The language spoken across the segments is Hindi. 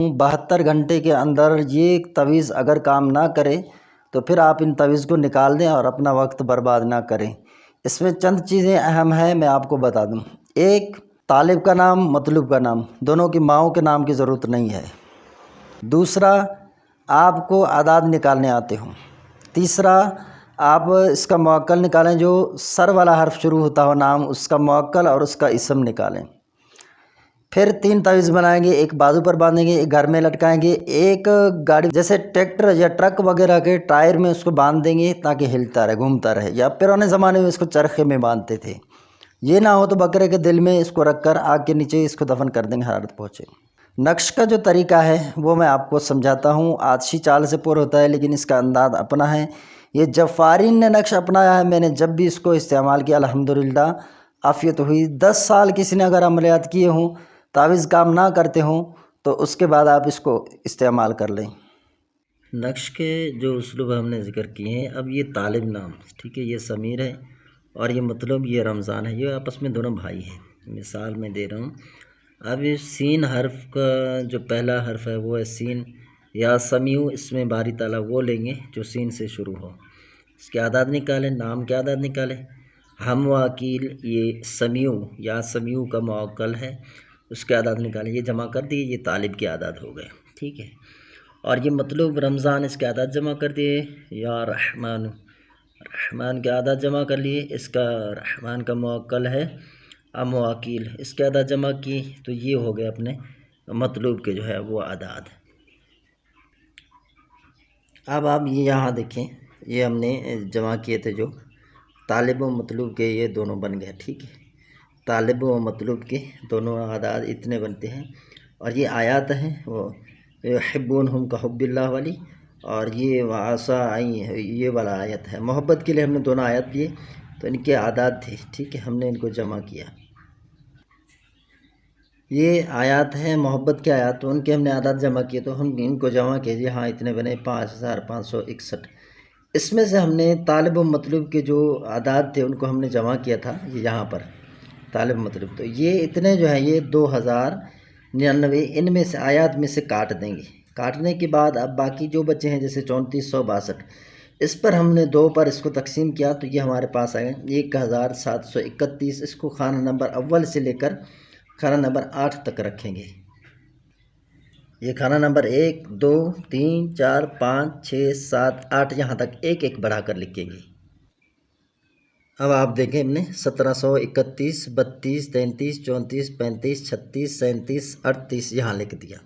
72 घंटे के अंदर ये तवीज़ अगर काम ना करे तो फिर आप इन तवीज़ को निकाल दें और अपना वक्त बर्बाद ना करें। इसमें चंद चीज़ें अहम हैं, मैं आपको बता दूं। एक, तालिब का नाम, मतलूब का नाम, दोनों की माओं के नाम की ज़रूरत नहीं है। दूसरा, आपको आदाद निकालने आते हों। तीसरा, आप इसका मुअक्कल निकालें, जो सर वाला हर्फ शुरू होता हो नाम, उसका मुअक्कल और उसका इसम निकालें। फिर 3 तावीज़ बनाएंगे, एक बाजू पर बांधेंगे, एक घर में लटकाएंगे, एक गाड़ी जैसे ट्रैक्टर या ट्रक वगैरह के टायर में उसको बांध देंगे ताकि हिलता रहे, घूमता रहे। या पुराने ज़माने में इसको चरखे में बांधते थे। ये ना हो तो बकरे के दिल में इसको रखकर आग के नीचे इसको दफन कर देंगे, हरारत पहुँचे। नक्श का जो तरीका है वो मैं आपको समझाता हूँ। आदशी चाल से पुर होता है लेकिन इसका अंदाज़ अपना है। ये जफ़ारीन ने नक्श अपनाया है। मैंने जब भी इसको इस्तेमाल किया अल्हम्दुलिल्लाह आफ़ियत हुई। 10 साल किसी ने अगर अमलियात किए हों, तावीज़ काम ना करते हों, तो उसके बाद आप इसको इस्तेमाल कर लें। नक्श के जो उसलूब हमने ज़िक्र किए हैं, अब ये तालिब नाम, ठीक है, ये समीर है और ये मतलब ये रमज़ान है। ये आपस में दोनों भाई हैं। मिसाल मैं दे रहा हूँ। अब ये सीन हर्फ का जो पहला हर्फ है वो है सीन या समीउ, इसमें बारी ताला वो लेंगे जो सीन से शुरू हो। इसके आदाद निकालें, नाम के आदाद निकालें। हम वाकील, ये समीउ या समीउ का मुअक्कल है, उसके आदाद निकालें। ये जमा कर दिए, ये तालिब के आदाद हो गए, ठीक है। और ये मतलब रमज़ान, इसके आदाद जमा कर दिए। या रहमान, रहमान के आदाद जमा कर लिए। इसका रहमान का मुअक्कल है अमवाकील, इसके आदाद जमा की, तो ये हो गए अपने मतलूब के जो है वो आदाद। अब आप ये यहाँ देखें, ये हमने जमा किए थे जो तालिब व मतलूब के, ये दोनों बन गए, ठीक है। तालिब व मतलूब के दोनों आदाद इतने बनते हैं। और ये आयत हैं वो हिब्बूनहुम का हुब्बिल्लाह वाली, और ये वासा आई ये वाला आयत है। मोहब्बत के लिए हमने दोनों आयत लिए, तो इनके आदाद थे, ठीक है, हमने इनको जमा किया। ये आयत हैं मोहब्बत के आयत, तो उनके हमने आदाद जमा किए, तो हम इनको जमा कीजिए। हाँ, इतने बने 5561। इसमें से हमने तालिब व मतलूब के जो आदाद थे उनको हमने जमा किया था, ये यहाँ पर तालिब मतलूब, तो ये इतने जो है ये 2099। इनमें से आयत में से काट देंगे। काटने के बाद अब बाकी जो बचे हैं जैसे 3462, इस पर हमने 2 पर इसको तकसीम किया, तो ये हमारे पास आए 1731। इसको खाना नंबर अव्वल से लेकर खाना नंबर 8 तक रखेंगे। ये खाना नंबर 1, 2, 3, 4, 5, 6, 7, 8 यहाँ तक एक एक बढ़ाकर लिखेंगे। अब आप देखें, हमने 1731, 32, 33, 34, 35, 36, 37, 38 यहाँ लिख दिया।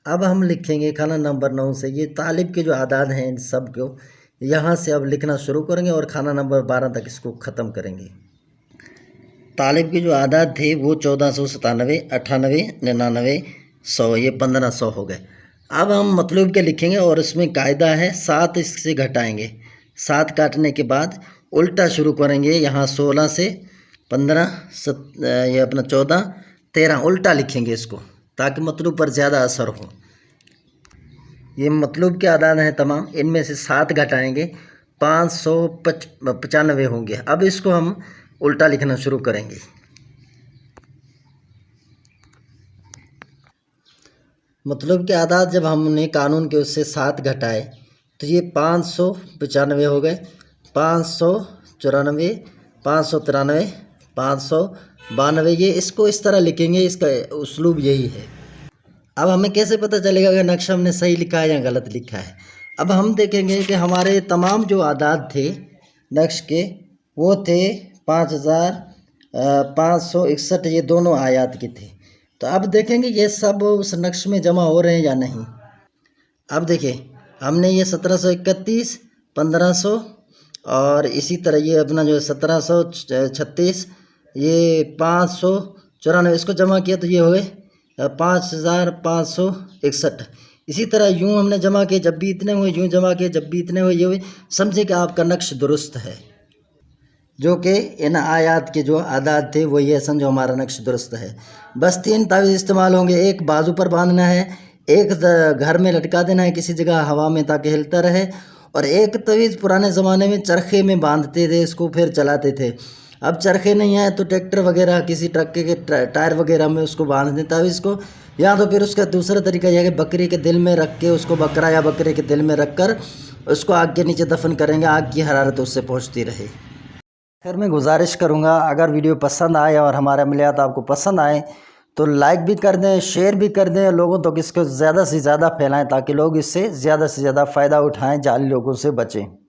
अब हम लिखेंगे खाना नंबर 9 से। ये तालिब के जो आदाद हैं इन सब को यहाँ से अब लिखना शुरू करेंगे और खाना नंबर 12 तक इसको ख़त्म करेंगे। तालिब के जो आदाद थे वो 1497, 98, 99, 100, ये 1500 हो गए। अब हम मतलूब के लिखेंगे और इसमें कायदा है 7 इससे घटाएंगे। 7 काटने के बाद उल्टा शुरू करेंगे। यहाँ 16 से 15, ये अपना 14, 13 उल्टा लिखेंगे इसको, ताकि मतलूब पर ज़्यादा असर हो। ये मतलूब के आदाद हैं तमाम, इनमें से 7 घटाएंगे, 595 होंगे। अब इसको हम उल्टा लिखना शुरू करेंगे। मतलब के आदाद जब हमने कानून के उससे 7 घटाए तो ये 595 हो गए, 594, 593, 592। ये इसको इस तरह लिखेंगे, इसका उसलूब यही है। अब हमें कैसे पता चलेगा कि नक्शा हमने सही लिखा है या गलत लिखा है? अब हम देखेंगे कि हमारे तमाम जो आदाद थे नक्श के वो थे 5561, ये दोनों आयात के थे। तो अब देखेंगे ये सब उस नक्श में जमा हो रहे हैं या नहीं। अब देखिए, हमने ये 1731, 1500 और इसी तरह ये अपना जो 1736, ये 594 इसको जमा किया, तो ये हो गए 5561। इसी तरह यूँ हमने जमा किए, जब भी इतने हुए यूँ जमा किए, जब भी इतने हुए ये हुए। समझे कि आपका नक्श दुरुस्त है, जो कि इन आयात के जो आदाद थे वो ये समझो हमारा नक्श दुरुस्त है। बस 3 तावीज़ इस्तेमाल होंगे। एक बाजू पर बांधना है, एक घर में लटका देना है किसी जगह हवा में ताकि हिलता रहे, और एक तवीज़ पुराने ज़माने में चरखे में बांधते थे, इसको फिर चलाते थे। अब चरखे नहीं आए तो ट्रैक्टर वगैरह किसी ट्रक के टायर वगैरह में उसको बांध दें तावीज़ को, या तो फिर उसका दूसरा तरीका यह है कि बकरी के दिल में रख के उसको, बकरा या बकरे के दिल में रख कर उसको आग के नीचे दफन करेंगे, आग की हरारत उससे पहुंचती रहे। फिर मैं गुजारिश करूंगा, अगर वीडियो पसंद आए और हमारे अमलियात आपको पसंद आए तो लाइक भी कर दें, शेयर भी कर दें लोगों तक, इसको ज़्यादा से ज़्यादा फैलाएं ताकि लोग इससे ज़्यादा से ज़्यादा फ़ायदा उठाएं, जाली लोगों से बचें।